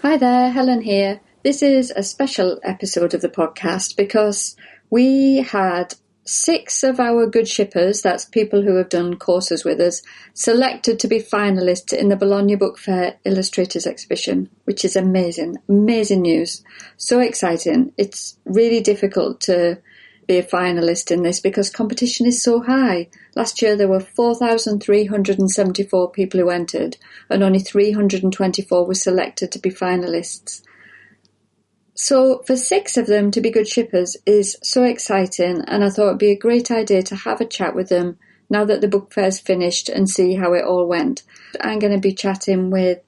Hi there, Helen here. This is a special episode of the podcast because we had 6 of our good shippers, that's people who have done courses with us, selected to be finalists in the Bologna Book Fair Illustrators Exhibition, which is amazing, amazing news. So exciting. It's really difficult to be a finalist in this because competition is so high. Last year there were 4,374 people who entered and only 324 were selected to be finalists. So for 6 of them to be good shippers is so exciting, and I thought it'd be a great idea to have a chat with them now that the book fair's finished and see how it all went. I'm going to be chatting with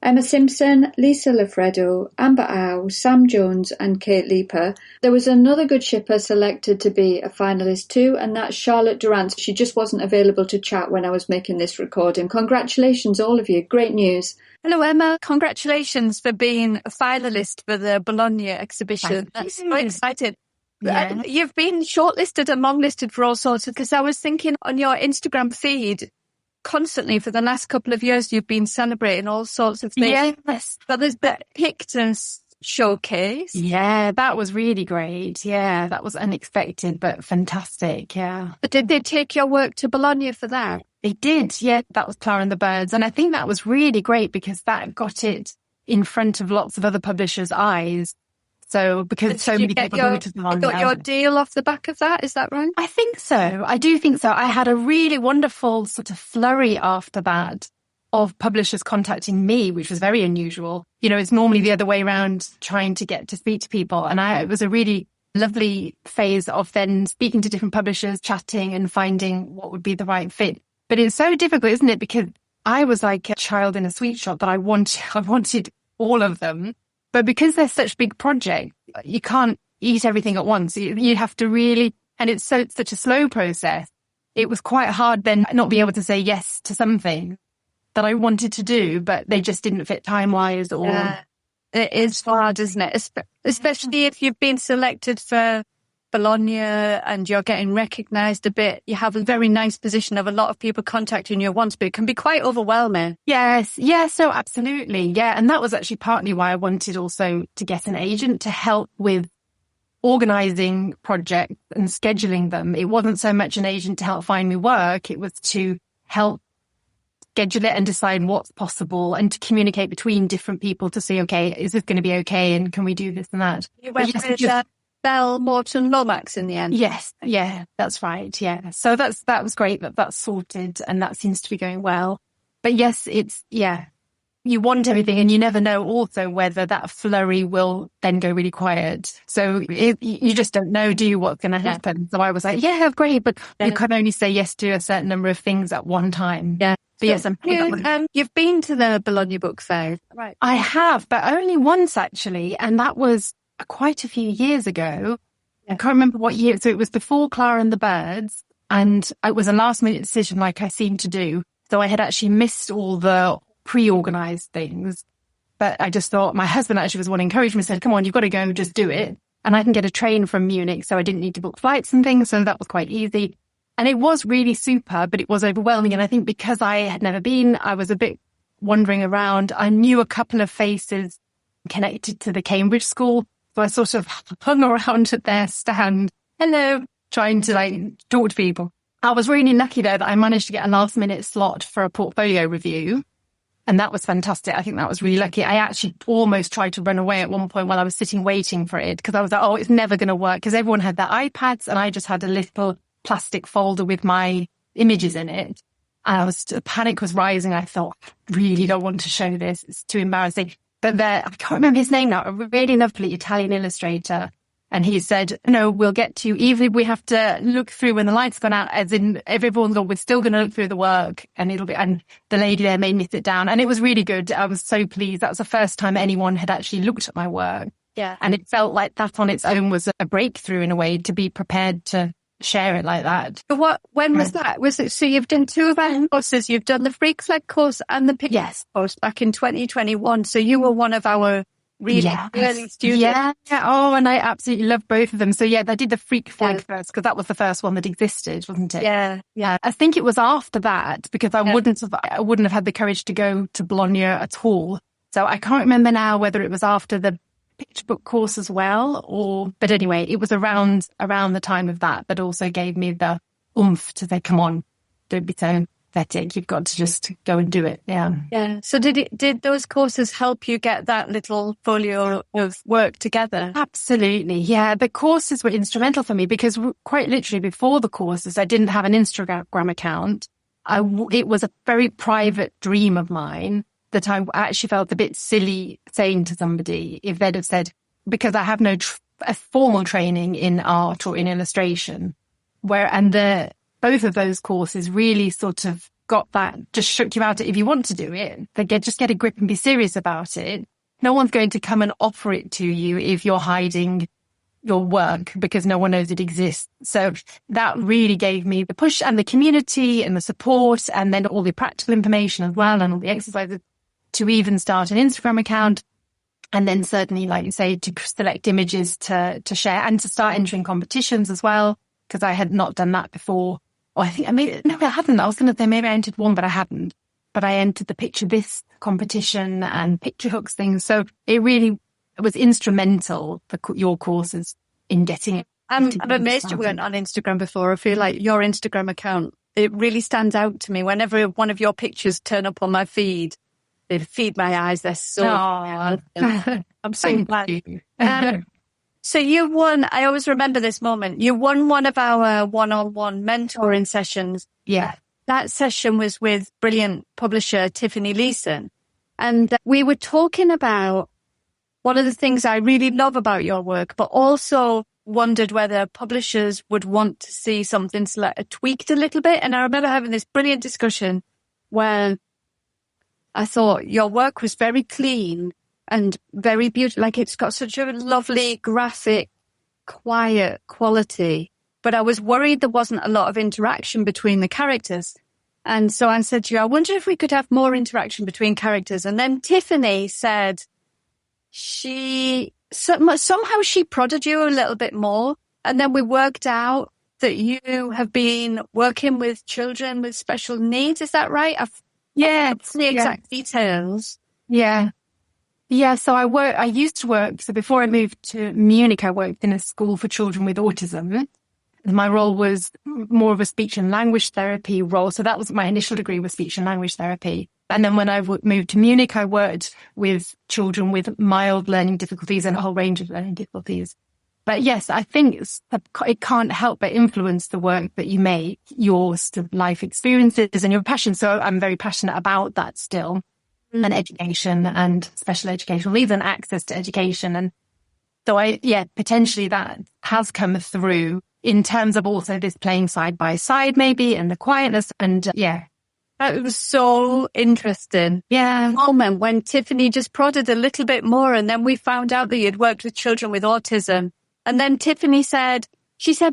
Emma Simpson, Lisa Loffredo, Amber Au, Sam Jones and Kate Leiper. There was another good shipper selected to be a finalist too, and that's Charlotte Durant. She just wasn't available to chat when I was making this recording. Congratulations all of you, great news. Hello Emma, congratulations for being a finalist for the Bologna exhibition. That's so exciting. Yeah. You've been shortlisted and longlisted for all sorts, because I was thinking on your Instagram feed, constantly for the last couple of years you've been celebrating all sorts of things. Yes. But there's the Pictons showcase. Yeah, that was really great. Yeah, that was unexpected but fantastic. Yeah. But did they take your work to Bologna for that? They did. Yeah, that was Clara and the Birds. And I think that was really great because that got it in front of lots of other publishers' eyes. So because so many people go to the You got your deal off the back of that, is that right? I think so. I do think so. I had a really wonderful sort of flurry after that of publishers contacting me, which was very unusual. You know, it's normally the other way around, trying to get to speak to people. And it was a really lovely phase of then speaking to different publishers, chatting and finding what would be the right fit. But it's so difficult, isn't it? Because I was like a child in a sweet shop that I wanted all of them. But because they're such big projects, you can't eat everything at once. You have to really, and it's such a slow process. It was quite hard then not be able to say yes to something that I wanted to do, but they just didn't fit time-wise or... Yeah, it is hard, isn't it? Especially if you've been selected for Bologna and you're getting recognised a bit. You have a very nice position of a lot of people contacting you at once, but it can be quite overwhelming. Yes, so absolutely. Yeah, and that was actually partly why I wanted also to get an agent to help with organising projects and scheduling them. It wasn't so much an agent to help find me work, it was to help schedule it and decide what's possible and to communicate between different people to see, okay, is this going to be okay and can we do this and that? You went with Bell, Morton, Lomax in the end. Yes, yeah, that's right, yeah. So that was great that's sorted and that seems to be going well. But yes, you want everything and you never know also whether that flurry will then go really quiet. So you just don't know, do you, what's going to happen? So I was like, yeah, great, but you can only say yes to a certain number of things at one time. Yeah. But yes, you've been to the Bologna Book Fair, right? I have, but only once actually, and that was quite a few years ago. I can't remember what year. So it was before Clara and the Birds, and it was a last-minute decision like I seem to do. So I had actually missed all the pre-organised things. But I just thought, my husband actually was one to encourage me, said, come on, you've got to go, just do it. And I can get a train from Munich, so I didn't need to book flights and things. So that was quite easy. And it was really super, but it was overwhelming. And I think because I had never been, I was a bit wandering around. I knew a couple of faces connected to the Cambridge School. So I sort of hung around at their stand, trying to talk to people. I was really lucky though that I managed to get a last minute slot for a portfolio review. And that was fantastic. I think that was really lucky. I actually almost tried to run away at one point while I was sitting waiting for it because I was like, oh, it's never going to work because everyone had their iPads and I just had a little plastic folder with my images in it. And the panic was rising. I thought, I really don't want to show this. It's too embarrassing. But I can't remember his name now, a really lovely Italian illustrator. And he said, no, we'll get to you. Even if we have to look through when the lights gone out, as in everyone's gone, we're still going to look through the work. And the lady there made me sit down. And it was really good. I was so pleased. That was the first time anyone had actually looked at my work. Yeah. And it felt like that on its own was a breakthrough in a way to be prepared to share it like that. When was that? Was it, so you've done 2 of our courses, you've done the Freak Flag course and the Pictures course back in 2021. So you were one of our really early students. Yeah. Oh, and I absolutely love both of them. So yeah, I did the Freak Flag first because that was the first one that existed, wasn't it? Yeah. Yeah. I think it was after that because I wouldn't have had the courage to go to Bologna at all. So I can't remember now whether it was after the picture book course as well, but anyway, it was around the time of that also gave me the oomph to say, come on, don't be so pathetic. You've got to just go and do it. Yeah. Yeah. So did those courses help you get that little folio of work together? Absolutely. Yeah. The courses were instrumental for me because quite literally before the courses, I didn't have an Instagram account. It was a very private dream of mine that I actually felt a bit silly saying to somebody if they'd have said, because I have no a formal training in art or in illustration, both of those courses really sort of got that, just shook you out. If you want to do it, just get a grip and be serious about it. No one's going to come and offer it to you if you're hiding your work because no one knows it exists. So that really gave me the push and the community and the support and then all the practical information as well and all the exercises to even start an Instagram account. And then certainly, like you say, to select images to share and to start entering competitions as well, because I had not done that before. Or I hadn't. I was going to say maybe I entered one, but I hadn't. But I entered the Picture This competition and Picture Hooks things. So it really was instrumental, your courses, in getting it. I'm amazed you weren't on Instagram before. I feel like your Instagram account, it really stands out to me. Whenever one of your pictures turn up on my feed, they feed my eyes. They're so... I'm so glad. So you won, I always remember this moment, you won one of our one-on-one mentoring sessions. Yeah. That session was with brilliant publisher Tiffany Leeson. And we were talking about one of the things I really love about your work, but also wondered whether publishers would want to see something tweaked a little bit. And I remember having this brilliant discussion where I thought your work was very clean and very beautiful. Like it's got such a lovely, graphic, quiet quality. But I was worried there wasn't a lot of interaction between the characters. And so I said to you, I wonder if we could have more interaction between characters. And then Tiffany said somehow she prodded you a little bit more. And then we worked out that you have been working with children with special needs. Is that right? Yeah. The exact details. Yeah. Yeah. So I used to work. So before I moved to Munich, I worked in a school for children with autism. My role was more of a speech and language therapy role. So that was my initial degree, was speech and language therapy. And then when I moved to Munich, I worked with children with mild learning difficulties and a whole range of learning difficulties. But yes, I think it can't help but influence the work that you make, your sort of life experiences and your passion. So I'm very passionate about that still, and education and special educational needs and access to education. And so potentially that has come through in terms of also this playing side by side maybe and the quietness and That was so interesting. Yeah. Moment when Tiffany just prodded a little bit more and then we found out that you'd worked with children with autism. And then Tiffany said,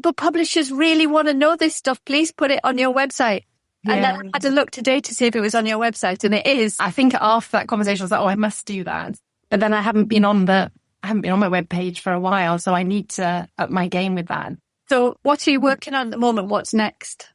but publishers really want to know this stuff. Please put it on your website. Yeah. And then I had to look today to see if it was on your website, and it is. I think after that conversation I was like, I must do that. But then I haven't been on my webpage for a while, so I need to up my game with that. So what are you working on at the moment? What's next?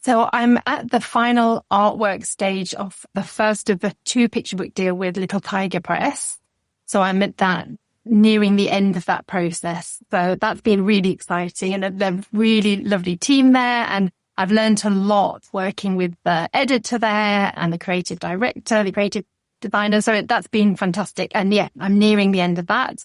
So I'm at the final artwork stage of the first of the 2 picture book deal with Little Tiger Press. So I'm at that, nearing the end of that process. So that's been really exciting, and they're a really lovely team there. And I've learned a lot working with the editor there and the creative director, the creative designer. So that's been fantastic. And I'm nearing the end of that.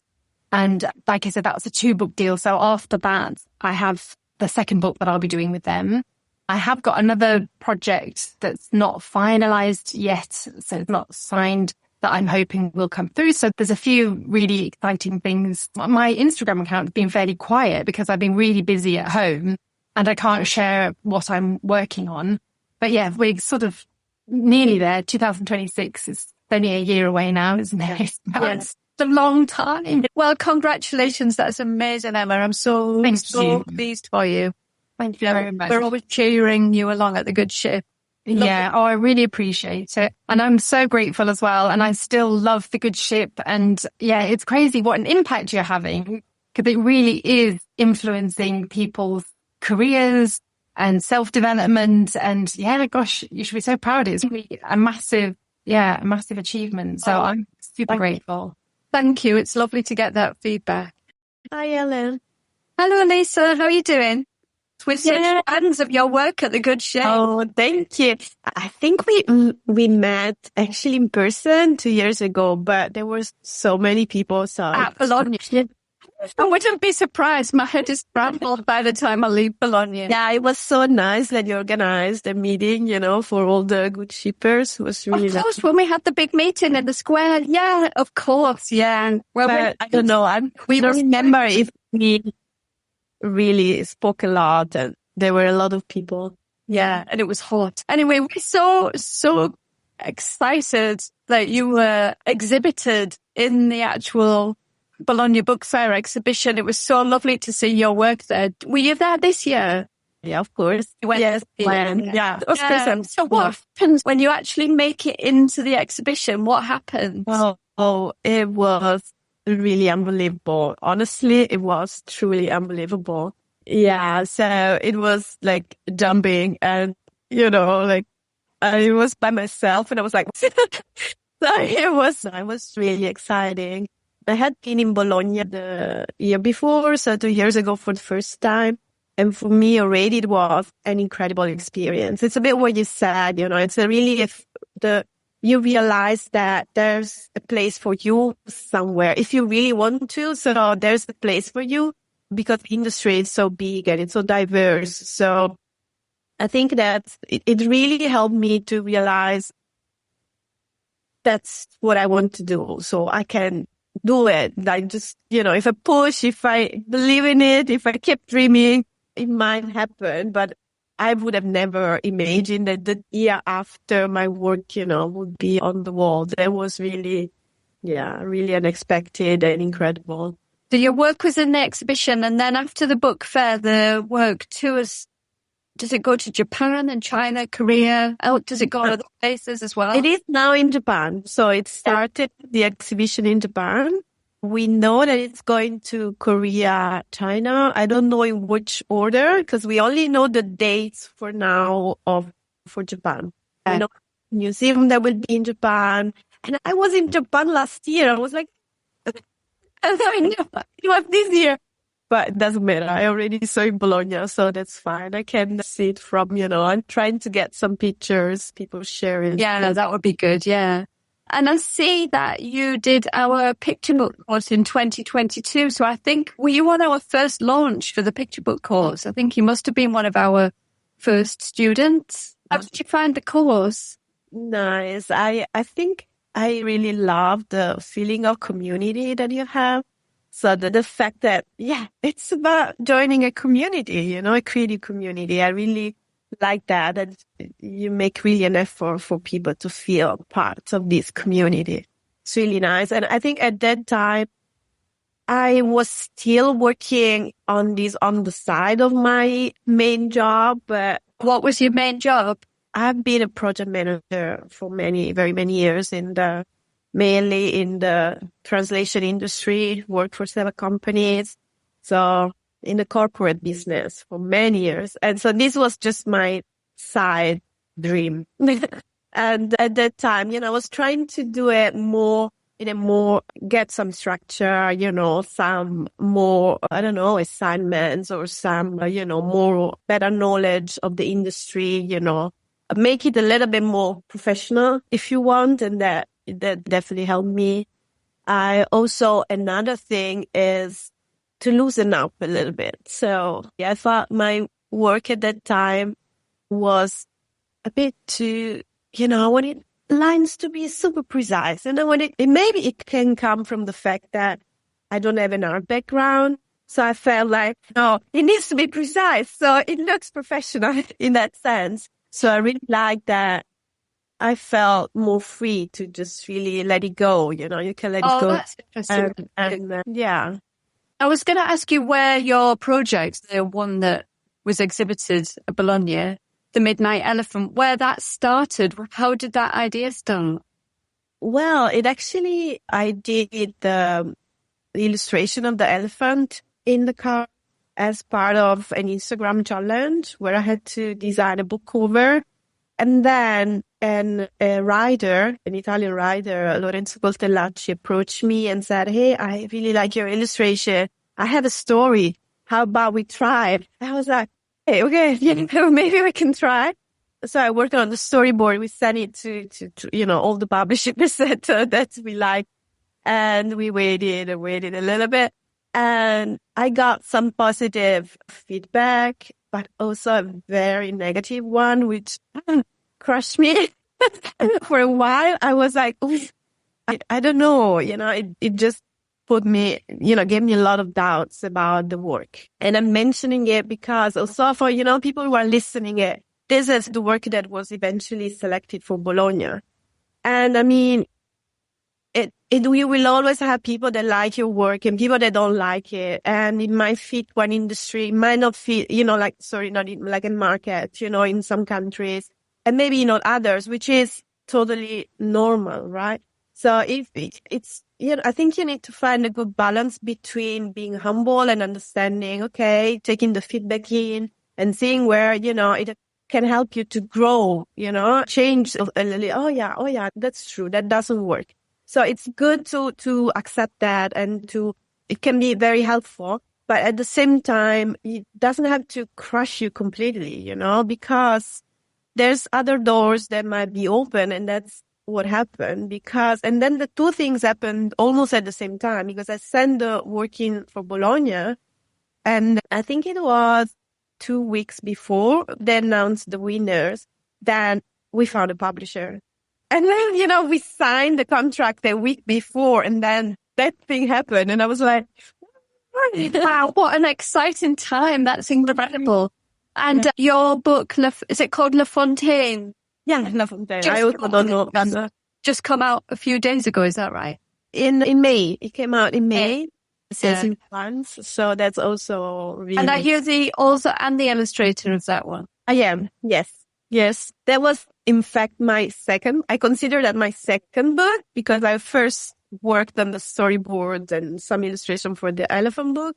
And like I said, that was a 2-book deal. So after that, I have the second book that I'll be doing with them. I have got another project that's not finalized yet. So it's not signed, that I'm hoping will come through. So there's a few really exciting things. My Instagram account has been fairly quiet because I've been really busy at home and I can't share what I'm working on. But we're sort of nearly there. 2026 is only a year away now, isn't it? Yes. It's a long time. Well, congratulations. That's amazing, Emma. I'm so pleased for you. Thank you very much. We're always cheering you along at the good ship. I really appreciate it. And I'm so grateful as well. And I still love the good ship. And it's crazy what an impact you're having, because it really is influencing people's careers and self-development. And gosh, you should be so proud. It's really a massive achievement. So I'm super grateful. Thank you. It's lovely to get that feedback. Hi, Helen. Hello, Lisa. How are you doing? We're such fans of your work at the Good Shape. Oh, thank you. I think we met actually in person 2 years ago, but there were so many people. So at Bologna. I wouldn't be surprised. My head is scrambled by the time I leave Bologna. Yeah, it was so nice that you organized a meeting, for all the good shippers. It was really Of course, when we had the big meeting in the square. Yeah, of course. Yeah. Well, but I don't know. We don't remember if we really spoke a lot and there were a lot of people. Yeah, and it was hot. Anyway, we're so excited that you were exhibited in the actual Bologna Book Fair exhibition. It was so lovely to see your work there. Were you there this year? Yeah, of course. Yes. Yeah, of course. So what happens when you actually make it into the exhibition? What happens? Oh, it was really unbelievable. Honestly, it was truly unbelievable. Yeah, so it was like jumping and, I was by myself and I was like, so it was really exciting. I had been in Bologna the year before, so 2 years ago for the first time. And for me already it was an incredible experience. It's a bit what you said, it's a really, you realize that there's a place for you somewhere if you really want to. So there's a place for you because the industry is so big and it's so diverse. So I think that it really helped me to realize that's what I want to do. So I can do it. Like just, if I push, if I believe in it, if I keep dreaming, it might happen. But I would have never imagined that the year after my work, would be on the wall. That was really unexpected and incredible. So your work was in the exhibition and then after the book fair, the work tours, does it go to Japan and China, Korea? Does it go to other places as well? It is now in Japan. So it started the exhibition in Japan. We know that it's going to Korea, China. I don't know in which order because we only know the dates for now for Japan. I know museum that will be in Japan. And I was in Japan last year. I was like, I know it was this year. But it doesn't matter. I already saw in Bologna, so that's fine. I can see it from, I'm trying to get some pictures, people sharing. Yeah, that would be good, yeah. And I see that you did our picture book course in 2022. So I think, were you on our first launch for the picture book course? I think you must have been one of our first students. How did you find the course? Nice. I think I really love the feeling of community that you have. So the fact that, it's about joining a community, a creative community. I really like that you make really an effort for people to feel part of this community. It's really nice. And I think at that time, I was still working on this on the side of my main job. But what was your main job? I've been a project manager for very many years mainly in the translation industry, worked for several companies. So in the corporate business for many years. And so this was just my side dream. And at that time, I was trying to do it get some structure, some more, assignments or some, more better knowledge of the industry, make it a little bit more professional if you want. And that definitely helped me. Another thing is to loosen up a little bit. So I thought my work at that time was a bit too, I wanted lines to be super precise. And I wanted, maybe it can come from the fact that I don't have an art background. So I felt like, no, it needs to be precise. So it looks professional in that sense. So I really like that. I felt more free to just really let it go. You can let it go. That's interesting. Yeah. I was going to ask you where your project, the one that was exhibited at Bologna, The Midnight Elephant, where that started. How did that idea start? Well, I did the illustration of the elephant in the car as part of an Instagram challenge where I had to design a book cover. And then an Italian writer, Lorenzo Coltellacci, approached me and said, "Hey, I really like your illustration. I have a story. How about we try it?" I was like, "Hey, okay, yeah, maybe we can try." So I worked on the storyboard. We sent it to all the publishers that we like. And we waited a little bit. And I got some positive feedback, but also a very negative one, which crushed me for a while. I was like, I don't know, it just put me, gave me a lot of doubts about the work. And I'm mentioning it because also for, people who are listening this is the work that was eventually selected for Bologna. And I mean, you will always have people that like your work and people that don't like it. And it might fit one industry, it might not fit, like a market, in some countries and maybe not others, which is totally normal, right? So if it's, I think you need to find a good balance between being humble and understanding, okay, taking the feedback in and seeing where, it can help you to grow, change a little. Oh yeah, that's true. That doesn't work. So it's good to accept that and it can be very helpful, but at the same time, it doesn't have to crush you completely, because there's other doors that might be open, and that's what happened and then the two things happened almost at the same time, because I sent the work in for Bologna, and I think it was 2 weeks before they announced the winners, then we found a publisher. And then, we signed the contract a week before, and then that thing happened. And I was like, wow, what an exciting time. That's incredible. And your book, is it called La Fontaine? Yeah, La Fontaine. I also don't know. Just come out a few days ago, is that right? In May. It came out in May. In France. So that's also really... And are you the author and the illustrator of that one? I am, yes. Yes, that was in fact I consider that my second book, because I first worked on the storyboards and some illustration for the elephant book,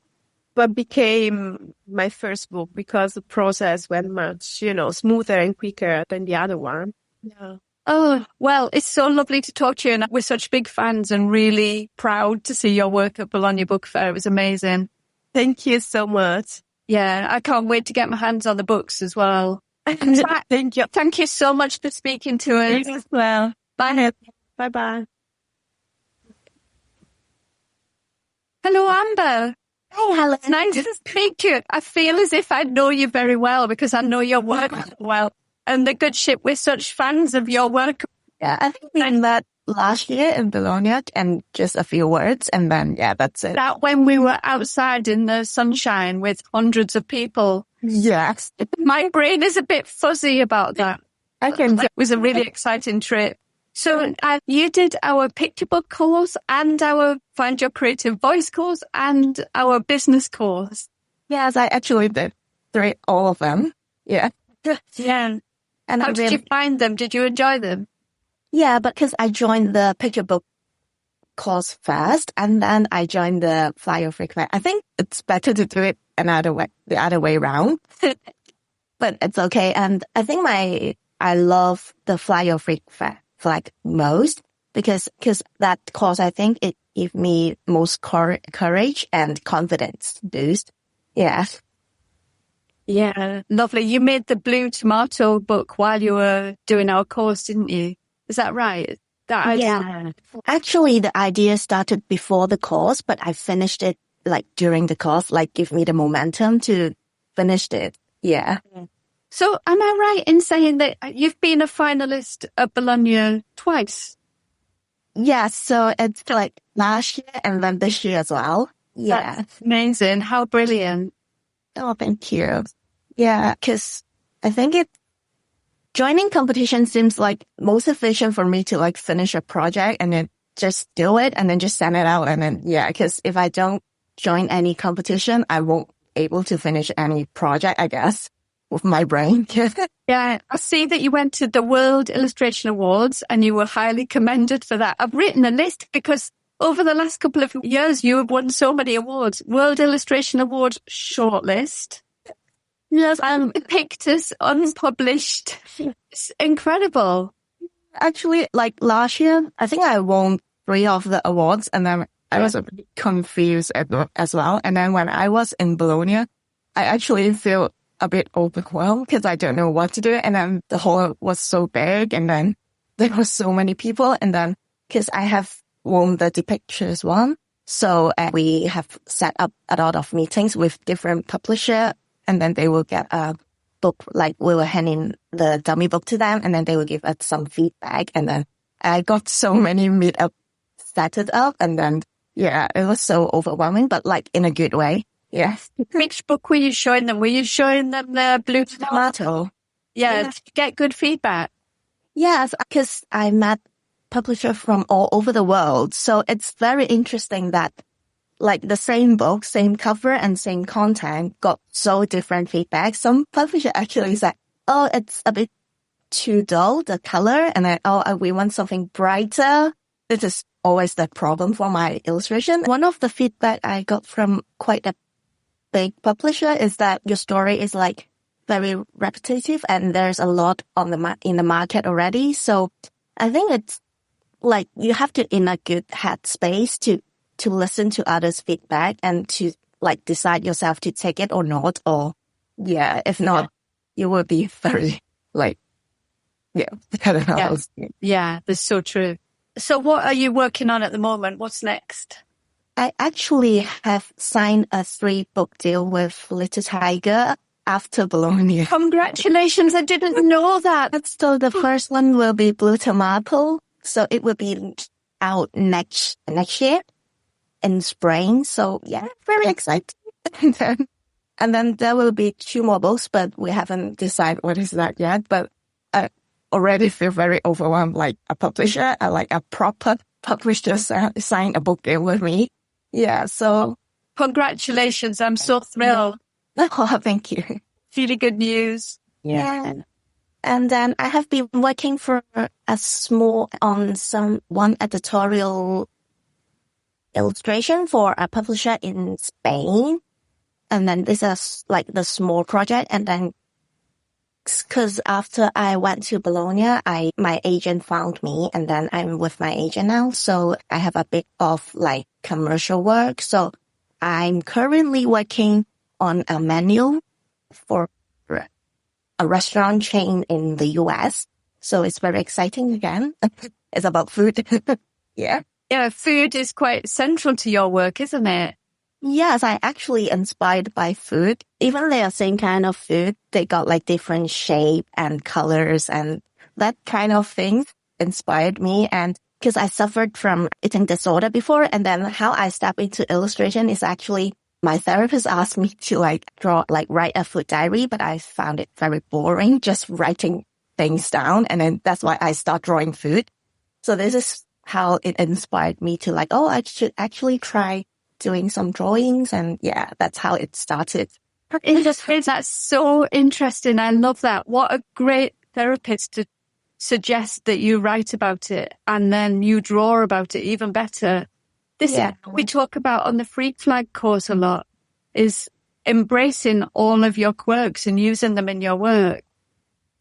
but became my first book because the process went much, smoother and quicker than the other one. Yeah. Oh, well, it's so lovely to talk to you, and we're such big fans and really proud to see your work at Bologna Book Fair. It was amazing. Thank you so much. Yeah, I can't wait to get my hands on the books as well. Thank you. Thank you so much for speaking to us. You as well. Bye. Bye-bye. Hello, Amber. Hi, Helen. It's nice to speak to you. I feel as if I know you very well because I know your work well. And the good ship, we're such fans of your work. Yeah, I think we met last year in Bologna, and just a few words, and then, that's it. That when we were outside in the sunshine with hundreds of people. Yes. My brain is a bit fuzzy about that. It was a really exciting trip. So you did our picture book course and our Find Your Creative Voice course and our business course. Yes, I actually did all of them. Yeah. Yeah. And how did you find them? Did you enjoy them? Yeah, but because I joined the picture book course first, and then I joined the flyer freak fair. I think it's better to do it the other way around, but it's okay. And I think I love the flyer freak fair flag most because that course, I think it gave me most courage and confidence boost. Yeah. Yeah, lovely. You made the Blue Tomato book while you were doing our course, didn't you? Is that right? Yeah. Actually, the idea started before the course, but I finished it during the course, give me the momentum to finish it. Yeah. So am I right in saying that you've been a finalist at Bologna twice? Yeah, so it's last year and then this year as well. Yeah. That's amazing. How brilliant. Oh, thank you. Yeah, because I think joining competition seems most efficient for me to finish a project and then just do it and then just send it out. And then, because if I don't join any competition, I won't able to finish any project, I guess, with my brain. Yeah, I see that you went to the World Illustration Awards and you were highly commended for that. I've written a list because over the last couple of years, you have won so many awards. World Illustration Award shortlist, Yes, picked as unpublished. It's incredible. Actually, like last year, I think I won 3 of the awards, and then I was a bit confused as well. And then when I was in Bologna, I actually feel a bit overwhelmed because I don't know what to do. And then the hall was so big, and then there were so many people. And then because I have won the Pictures one, so we have set up a lot of meetings with different publishers, and then they will get a book, like we were handing the dummy book to them, and then they will give us some feedback. And then I got so many meetups set it up, and then yeah, it was so overwhelming, but like in a good way. Yes. Which book were you showing them? Were you showing them the Blue Tomato? Yeah, to get good feedback. Yes, because I met publishers from all over the world, so it's very interesting that like the same book, same cover and same content got so different feedback. Some publisher actually said, oh, it's a bit too dull, the color. And then, we want something brighter. This is always the problem for my illustration. One of the feedback I got from quite a big publisher is that your story is like very repetitive and there's a lot on in the market already. So I think it's like you have to in a good headspace to listen to others' feedback and to like decide yourself to take it or not. Or yeah, if not, you will be very like, I don't know. Yeah, that's so true. So what are you working on at the moment? What's next? I actually have signed a 3-book deal with Little Tiger after Bologna. Congratulations. I didn't know that. So the first one will be Blue Tomato. So it will be out next year in spring. So yeah, very excited. And then there will be 2 more books, but we haven't decided what is that yet. But I already feel very overwhelmed, like a publisher, like a proper publisher signed a book deal with me. Yeah, so. Congratulations. I'm so thrilled. Oh, thank you. Really good news. Yeah. And then I have been working for one editorial illustration for a publisher in Spain. And then this is like the small project. And then, cause after I went to Bologna, my agent found me, and then I'm with my agent now. So I have a bit of like commercial work. So I'm currently working on a menu for a restaurant chain in the US. So it's very exciting again. It's about food. Yeah. Yeah, food is quite central to your work, isn't it? Yes, I actually inspired by food. Even they are same kind of food, they got like different shape and colors, and that kind of thing inspired me. And because I suffered from eating disorder before, and then how I stepped into illustration is actually my therapist asked me to write a food diary, but I found it very boring, just writing things down. And then that's why I start drawing food. So this is how it inspired me to I should actually try doing some drawings. And yeah, that's how it started. That's so interesting. I love that. What a great therapist to suggest that you write about it and then you draw about it even better. This is what we talk about on the Freak Flag course a lot, is embracing all of your quirks and using them in your work.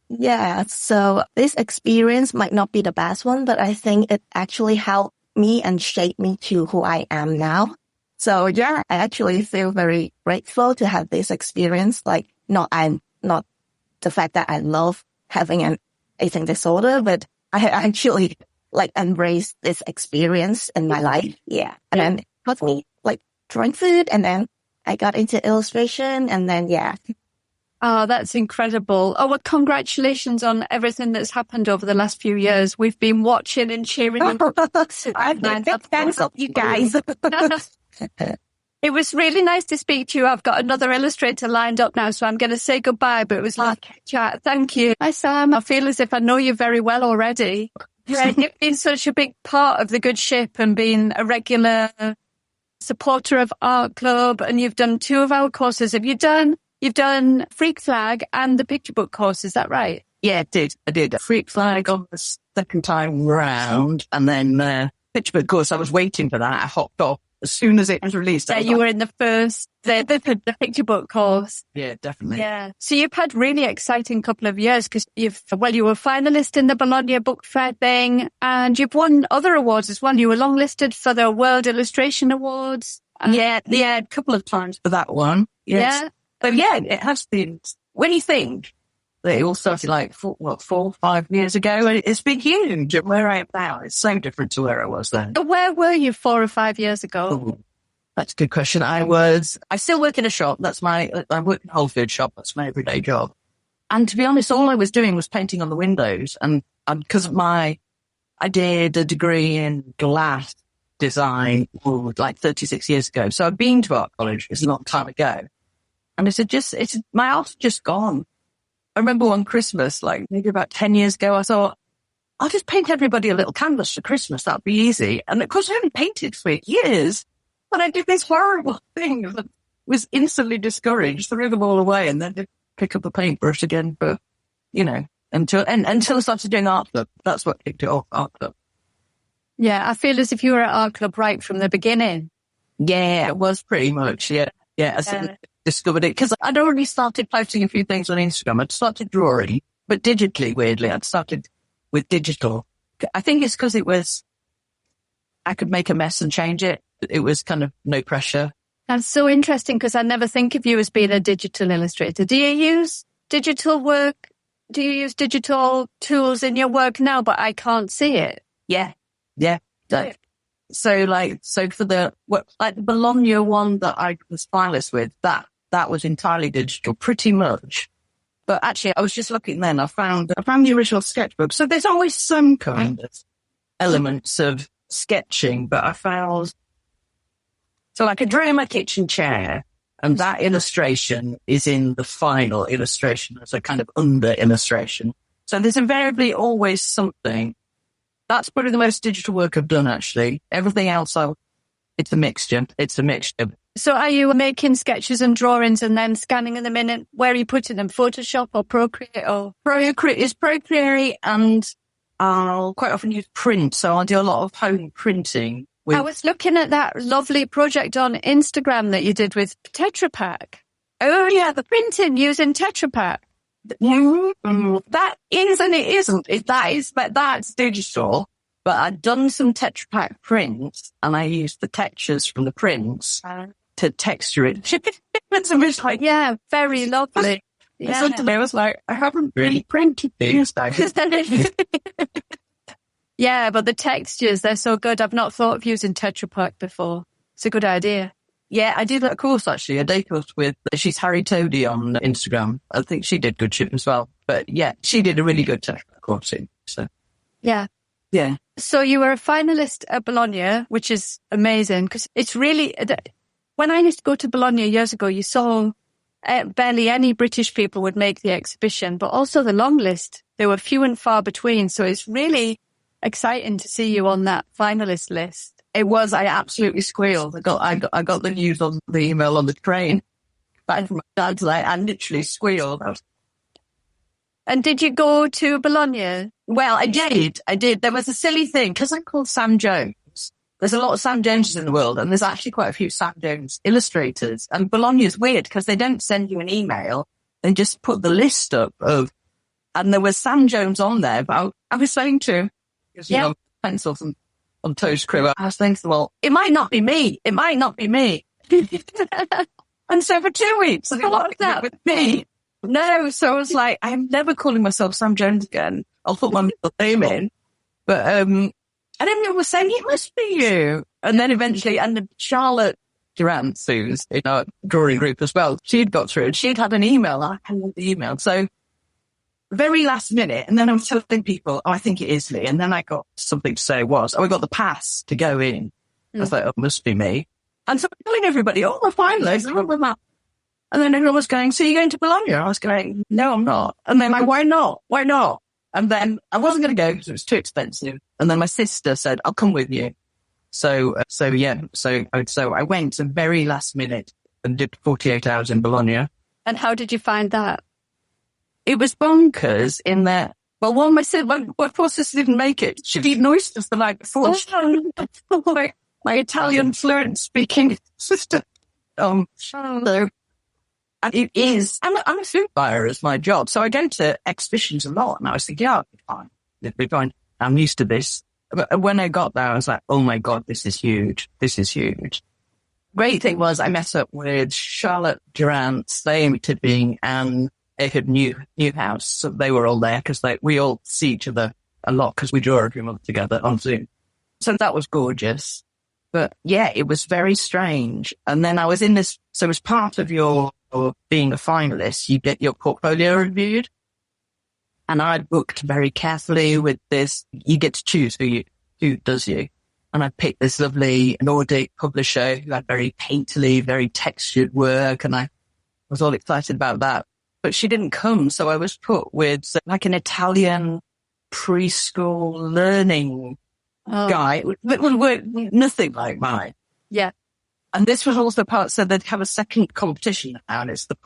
Yeah, so this experience might not be the best one, but I think it actually helped me and shaped me to who I am now. So yeah, I actually feel very grateful to have this experience. Like, not the fact that I love having an eating disorder, but I actually embrace this experience in my life. Yeah. And then it got me drawing food, and then I got into illustration, and then Oh, that's incredible. Oh, well, congratulations on everything that's happened over the last few years. We've been watching and cheering. Thanks up, you guys. It was really nice to speak to you. I've got another illustrator lined up now, so I'm going to say goodbye, but it was like a chat. Thank you. Hi, Sam. I feel as if I know you very well already. Yeah, you've been such a big part of the Good Ship and been a regular supporter of Art Club, and you've done 2 of our courses. You've done Freak Flag and the picture book course, is that right? Yeah, I did. Freak Flag on the second time round, and then picture book course, I was waiting for that. I hopped off as soon as it was released. Yeah, you were in the first, the picture book course. Yeah, definitely. Yeah. So you've had really exciting couple of years because you were a finalist in the Bologna Book Fair thing and you've won other awards as well. You were longlisted for the World Illustration Awards. Yeah, a couple of times for that one. Yes. Yeah. But yeah, it has been, when you think that it all started like 4 or 5 years ago, and it's been huge. And where I am now, it's so different to where I was then. Where were you 4 or 5 years ago? Ooh, that's a good question. I still work in a shop. I work in a whole food shop. That's my everyday job. And to be honest, all I was doing was painting on the windows. And because I did a degree in glass design like 36 years ago. So I've been to art college. It's a long time ago. And my art's just gone. I remember one Christmas, like maybe about 10 years ago, I thought, I'll just paint everybody a little canvas for Christmas. That'd be easy. And of course, I haven't painted for years. But I did this horrible thing that was instantly discouraged, threw them all away, and then did pick up a paintbrush again. But, until I started doing art club, that's what kicked it off, art club. Yeah, I feel as if you were at art club right from the beginning. Yeah, it was pretty much. Yeah. I discovered it because I'd already started posting a few things on Instagram. I'd started drawing, but digitally, weirdly. I'd started with digital. I think it's because I could make a mess and change it. It was kind of no pressure. That's so interesting because I never think of you as being a digital illustrator. Do you use digital work? Do you use digital tools in your work now, but I can't see it? Yeah. So for the Bologna one that I was finalist with, that was entirely digital, pretty much. But actually, I was just looking then. I found the original sketchbook. So there's always some kind of elements of sketching, but I found, so I could draw my kitchen chair, and that illustration is in the final illustration as a kind of under illustration. So there's invariably always something. That's probably the most digital work I've done, actually. Everything else, it's a mixture. So are you making sketches and drawings and then scanning them in? And where are you putting them? Photoshop or Procreate? Or Procreate, and I'll quite often use print. So I'll do a lot of home printing. I was looking at that lovely project on Instagram that you did with Tetra Pak. Oh yeah, the printing using Tetra Pak. That is and it isn't. That's digital. But I'd done some Tetra Pak prints, and I used the textures from the prints to texture it. It's a bit like, yeah, very lovely. Yeah. Suddenly I was like, I haven't really printed these days. Yeah, but the textures, they're so good. I've not thought of using Tetra Pak before. It's a good idea. Yeah, I did a course, actually, a day course she's Harry Toady on Instagram. I think she did good shit as well. But yeah, she did a really good Tetra Pak course. So yeah. Yeah. So you were a finalist at Bologna, which is amazing because it's really, when I used to go to Bologna years ago, you saw barely any British people would make the exhibition, but also the long list. There were few and far between. So it's really exciting to see you on that finalist list. It was. I absolutely squealed. I got the news on the email on the train back from my dad's. I literally squealed. And did you go to Bologna? Well, I did. There was a silly thing because I'm called Sam Jones. There's a lot of Sam Joneses in the world, and there's actually quite a few Sam Jones illustrators. And Bologna is weird because they don't send you an email; they just put the list up of. And there was Sam Jones on there, but I was saying to, pencils and on Toast Crew, I was thinking, well, it might not be me. It might not be me. And so for 2 weeks, I locked that with me. No, so I was like, I'm never calling myself Sam Jones again. I'll put my middle name in. But and everyone was saying, it must be you. And then eventually, and Charlotte Durant, who's in our drawing group as well, she'd got through and she'd had an email. I had the email. So very last minute, and then I was telling people, I think it is me. And then I got something to say I got the pass to go in. I thought, it must be me. And so I'm telling everybody, the finalists, and then everyone was going, so you're going to Bologna? I was going, no, I'm not. And then why not? Why not? And then I wasn't going to go because it was too expensive. And then my sister said, I'll come with you. So I went very last minute and did 48 hours in Bologna. And how did you find that? It was bonkers in that, well, my poor sister didn't make it. She'd eaten oysters the night before. my Italian fluent speaking sister. So, and it is, I'm a food buyer as my job. So I go to exhibitions a lot and I was thinking, yeah, it'll be fine. I'm used to this. But when I got there, I was like, oh my God, this is huge. This is huge. Great thing was I met up with Charlotte Durant, Amy Tipping, and Ehud Newhouse. So they were all there because we all see each other a lot because we draw every month together on Zoom. So that was gorgeous. But yeah, it was very strange. And then I was in this, so as part of your being a finalist, you get your portfolio reviewed. And I booked very carefully with this. You get to choose who does you. And I picked this lovely Nordic publisher who had very painterly, very textured work. And I was all excited about that. But she didn't come. So I was put with like an Italian preschool learning guy. It would work nothing like mine. Yeah. And this was also part, so they'd have a second competition now, and it's the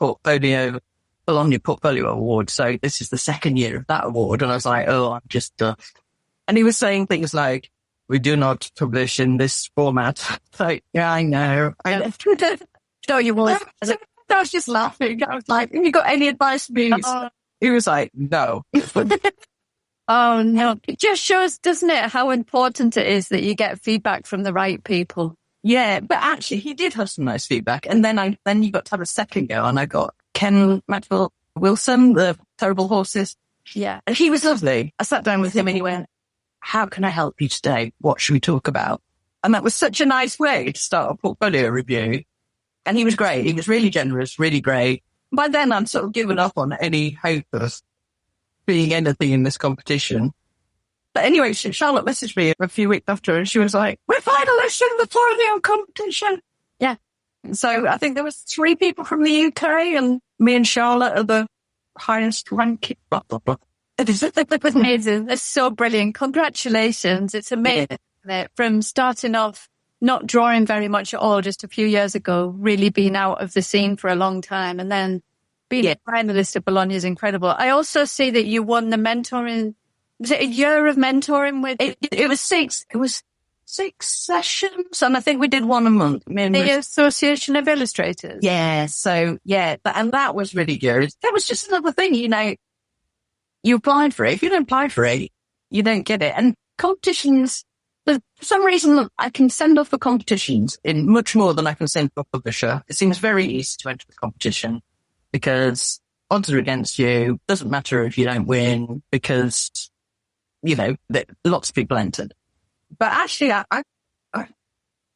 Bologna Portfolio Award. So this is the second year of that award. And I was like, oh, I'm just duffed. And he was saying things like, we do not publish in this format. Like, yeah, I know. No, you won't. I was just laughing. I was like, have you got any advice for me? He was like, no. Oh, no. It just shows, doesn't it, how important it is that you get feedback from the right people. Yeah, but actually, he did have some nice feedback. And then you got to have a second go, and I got Ken Maxwell Wilson, the Terrible Horses. Yeah. And he was lovely. I sat down with him and he went, how can I help you today? What should we talk about? And that was such a nice way to start a portfolio review. And he was great. He was really generous, really great. By then, I'd sort of given up on any hope of being anything in this competition. But anyway, Charlotte messaged me a few weeks after and she was like, we're finalists in the portfolio competition. Yeah. So I think there was 3 people from the UK and me and Charlotte are the highest ranking. Blah, blah, blah. It was amazing. It's so brilliant. Congratulations. It's amazing. Yeah. From starting off not drawing very much at all just a few years ago, really being out of the scene for a long time, and then being a finalist at Bologna is incredible. I also see that you won the mentoring. Was it a year of mentoring with? It was 6. It was 6 sessions, and I think we did one a month. The Association of Illustrators. Yeah. So and that was really good. That was just another thing, you applied for it. If you don't apply for it, you don't get it. And competitions, for some reason, I can send off for competitions in much more than I can send for a publisher. It seems very easy to enter the competition because odds are against you. Doesn't matter if you don't win because, lots of people entered. But actually,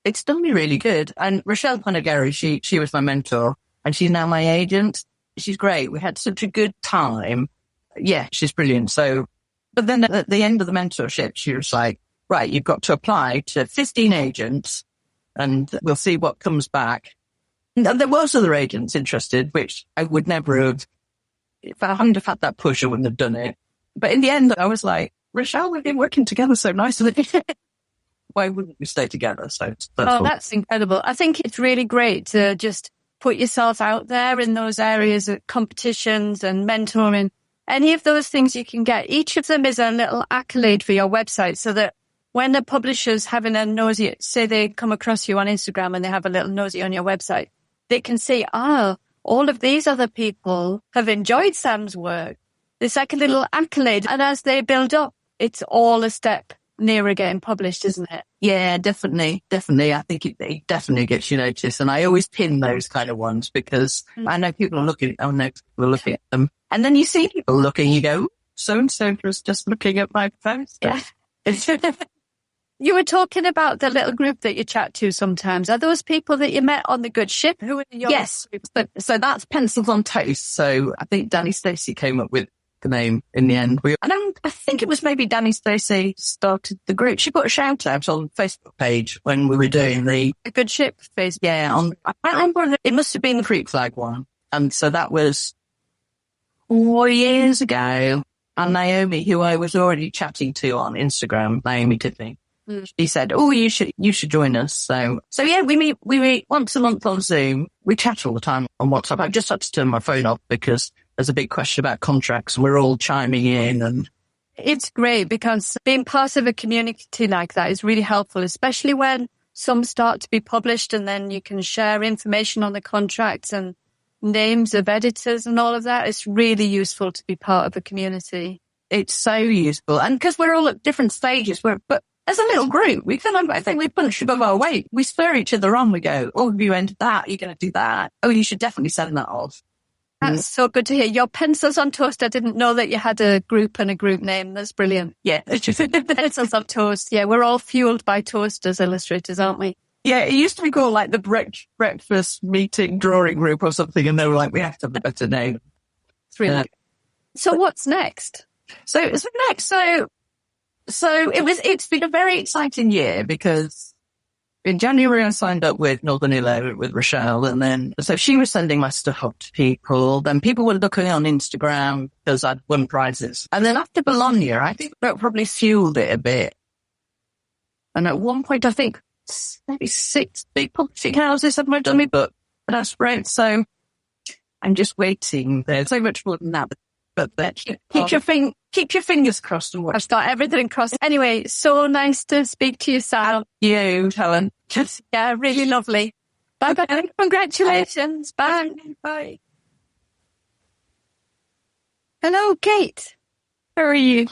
it's done me really good. And Rochelle Panagari, she was my mentor and she's now my agent. She's great. We had such a good time. Yeah, she's brilliant. So, but then at the end of the mentorship, she was like, right, you've got to apply to 15 agents and we'll see what comes back. And there was other agents interested, which I would never have, if I hadn't have had that push, I wouldn't have done it. But in the end, I was like, Rochelle, we've been working together so nicely. Why wouldn't we stay together? So that's incredible. I think it's really great to just put yourself out there in those areas of competitions and mentoring. Any of those things you can get, each of them is a little accolade for your website so that when the publisher's having a nosy, say they come across you on Instagram and they have a little nosy on your website, they can see, all of these other people have enjoyed Sam's work. It's like a little accolade. And as they build up, it's all a step nearer getting published, isn't it? Yeah, definitely. I think it definitely gets you noticed. And I always pin those kind of ones because I know people are looking at them. And then you see people looking, you go, so-and-so was just looking at my post. Yeah. You were talking about the little group that you chat to sometimes. Are those people that you met on the good ship? Who are your Yes. So that's Pencils on Toast. So I think Danny Stacey came up with the name in the end. I think it was maybe Danny Stacey started the group. She put a shout out on the Facebook page when we were doing the good ship Facebook. Yeah. I remember it must have been the Creek Flag one. And so that was 4 years ago. And Naomi, who I was already chatting to on Instagram, Naomi Tipping, she said, you should join us. So yeah, we meet once a month on Zoom. We chat all the time on WhatsApp. I've just had to turn my phone off because there's a big question about contracts and we're all chiming in. And it's great because being part of a community like that is really helpful, especially when some start to be published, and then you can share information on the contracts and names of editors and all of that. It's really useful to be part of a community. It's so useful. And because we're all at different stages, but as a little group, we kind of, I think we punch above our weight. We spur each other on. We go, oh, have you entered that? You're going to do that. Oh, you should definitely send that off. That's so good to hear. Your Pencils on Toast, I didn't know that you had a group and a group name. That's brilliant. Yeah. Pencils on Toast. Yeah, we're all fueled by toast as illustrators, aren't we? Yeah, it used to be called like the breakfast meeting drawing group or something, and they were like, we have to have a better name. It's really good. So what's next? So it's been a very exciting year, because in January I signed up with Northern Illo with Rochelle, and then so she was sending my stuff up to people. Then people were looking on Instagram because I'd won prizes. And then after Bologna, I think that probably fueled it a bit. And at one point, I think maybe 6 big publishing houses have done me, but that's right. So I'm just waiting. There's so much more than that. But keep your fingers crossed and watch. I've got everything crossed. Anyway, so nice to speak to you, Sam. You, Helen. Yeah, really lovely. Bye-bye. Congratulations. Bye. Bye. Hello, Kate. How are you?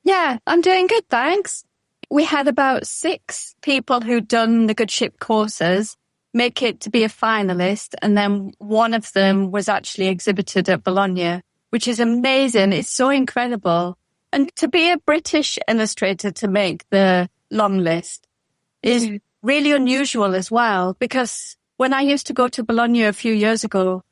Yeah, I'm doing good, thanks. We had about 6 people who'd done the Good Ship courses make it to be a finalist, and then one of them was actually exhibited at Bologna, which is amazing. It's so incredible. And to be a British illustrator to make the long list is really unusual as well, because when I used to go to Bologna a few years ago,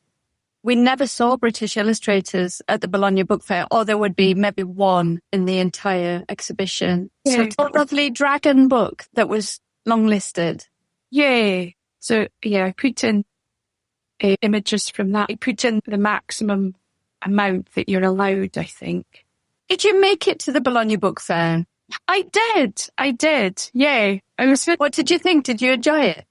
we never saw British illustrators at the Bologna Book Fair, or there would be maybe one in the entire exhibition. Yeah. So it's a lovely dragon book that was long listed. Yeah. So, yeah, I put in images from that. I put in the maximum amount that you're allowed, I think. Did you make it to the Bologna Book Fair? I did. Yeah. What did you think? Did you enjoy it?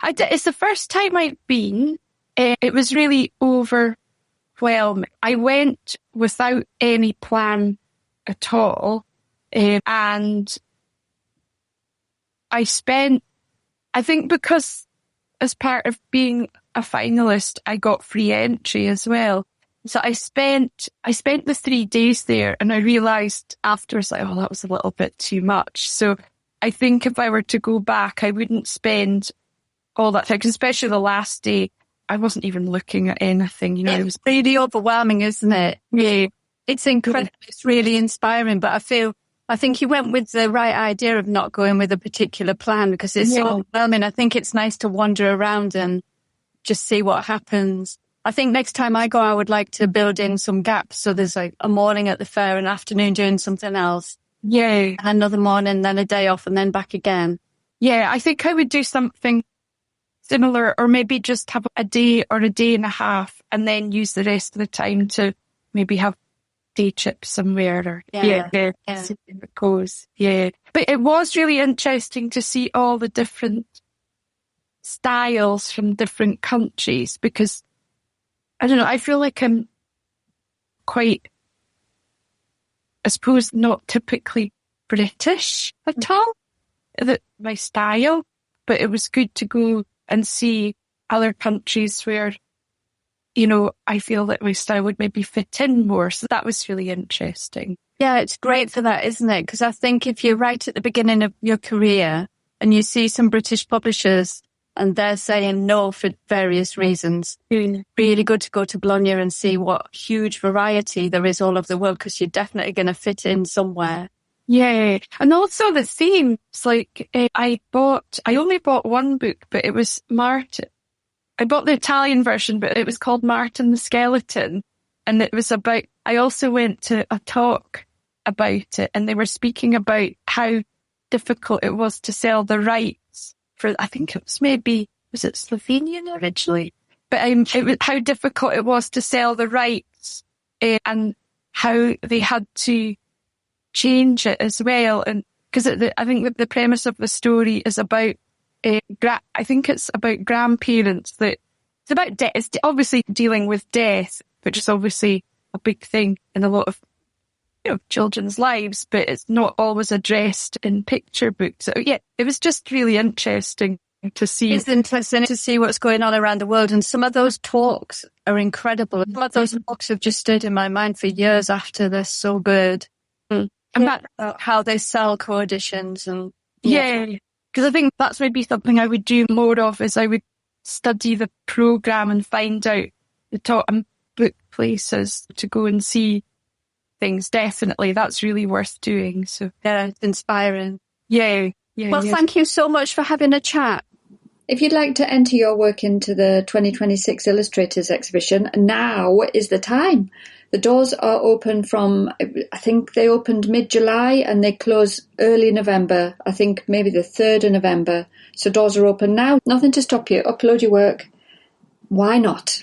I did. It's the first time I'd been. It was really overwhelming. I went without any plan at all. And I think because as part of being a finalist, I got free entry as well. So I spent the 3 days there, and I realised afterwards, like, oh, that was a little bit too much. So I think if I were to go back, I wouldn't spend all that time, especially the last day. I wasn't even looking at anything, you know. It was really overwhelming, isn't it? Yeah. It's incredible. It's really inspiring, but I think you went with the right idea of not going with a particular plan, because it's so overwhelming. I think it's nice to wander around and just see what happens. I think next time I go, I would like to build in some gaps. So there's like a morning at the fair, an afternoon doing something else. Yeah. And another morning, then a day off, and then back again. Yeah, I think I would do something similar, or maybe just have a day or a day and a half, and then use the rest of the time to maybe have day trips somewhere, or see where it goes. Yeah. But it was really interesting to see all the different styles from different countries, because I don't know, I feel like I'm quite, I suppose, not typically British at all, my style, but it was good to go and see other countries where, you know, I feel that my style would maybe fit in more. So that was really interesting. Yeah, it's great for that, isn't it? Because I think if you're right at the beginning of your career and you see some British publishers and they're saying no for various reasons, really good to go to Bologna and see what huge variety there is all over the world, because you're definitely going to fit in somewhere. Yeah. And also the themes, like I only bought one book, but it was Martin. I bought the Italian version, but it was called Martin the Skeleton. And it was about, I also went to a talk about it, and they were speaking about how difficult it was to sell the rights for, I think it was it Slovenian originally? But it was how difficult it was to sell the rights, and how they had to change it as well. And because I think that the premise of the story is about, I think it's about grandparents, that it's about death. It's obviously dealing with death, which is obviously a big thing in a lot of children's lives, but it's not always addressed in picture books. So yeah, it was just really interesting to see. It's interesting to see what's going on around the world. And some of those talks are incredible. Some of those talks have just stayed in my mind for years after. They're so good. And that, how they sell co-editions and because I think that's maybe something I would do more of, is I would study the programme and find out the top book places to go and see things. Definitely, that's really worth doing. So yeah, it's inspiring. Well, thank you so much for having a chat. If you'd like to enter your work into the 2026 Illustrators Exhibition, now is the time. The doors are open from, I think they opened mid-July and they close early November. I think maybe the 3rd of November. So doors are open now. Nothing to stop you. Upload your work. Why not?